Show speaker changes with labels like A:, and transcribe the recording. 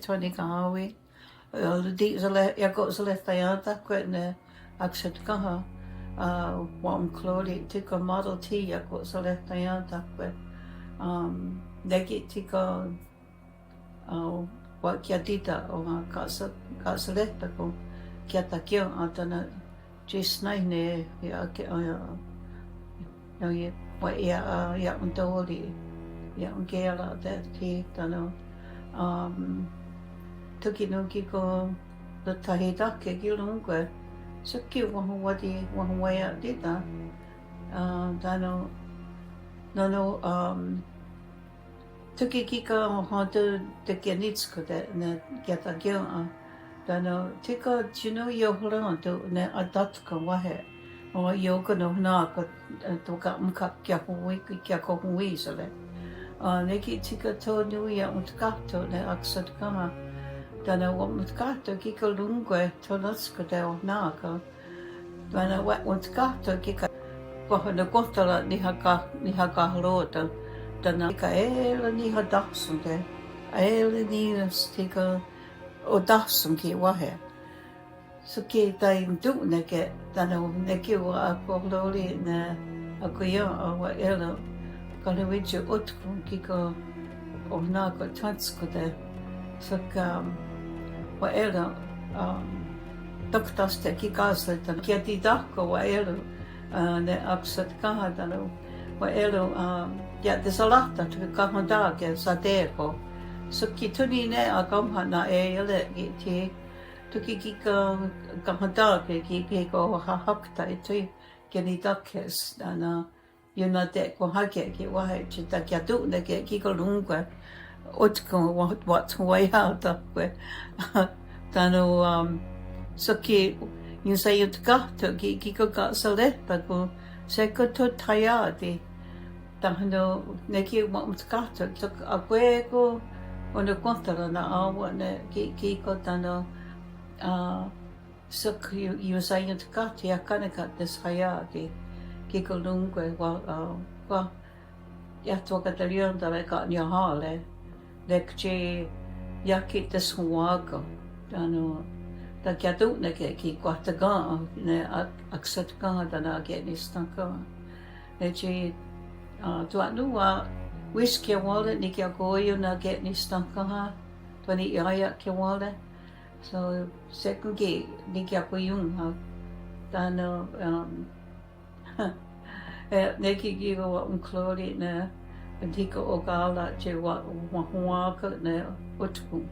A: toni kahawi. Di zale yago zale tayanta kwetne aksat kaha. Wam klori tika Model T yago zale tayanta kwet. Negi tika wa kia dita o ka saleta ko kia takio atana jisnai ne ya ye wa ya untoli ya ungela that ti tano tuki no ki ko the tahita ke ki lungwe so ki wahonwaia'ti ta tano no tuki ki ka hoto te kenitsko de ne kiata kio tano tika chino yohran to ne adatka wahe o yoga no na ka to ka mka kia ko hui sale neki tika to nu ya utkato ne aksat kama tano wa utkato ki ka lungwe to natsko de o na ka tano wa utkato ki ka ko na kotala ni haka rota tana ka ele ni hadasum de ele ni stika o dasum ki wahe so ki tai du ne ke tana ne ki wa ko lori ne akuya wa ele ka le wichu Ótkon ki ko o na ko tatsko de so ka wa ele doktaste ki kasle tan ki ti dakko wa ele ne aksat ka tana wa ele ja, there's a lot that we come down sa teko. So ki tuni ne a kamhana e ele ki ki ka kamhada ki ko hakta itu ki ni dakes ana yuna te ko hake ki wahe chita ki atu ne ki ko lungwe Ótkon wahonwaia'ti tano so ki you say Iotkarátteron ki ko ka saleta ko se ko to tayati tahano neki Iotkarátteron tok akwe ko ono kontara na awa ne ki ko tano so you say Iotkarátteron ya kanaka des hayati ki ko lungwe wa ya to ka talion da ka nya hale lekche ya ki des huaga tano ta kia tu ne ki kwataga ne aksat ka dana ke ni stanka ne chi tu anu wa whisky wale ni kia goyo na ke ni stanka ha tu ni ia ke wale so second ki ni kia koyung ha tano ne ki go klori ne tika o gala che wa ka ne Ótkon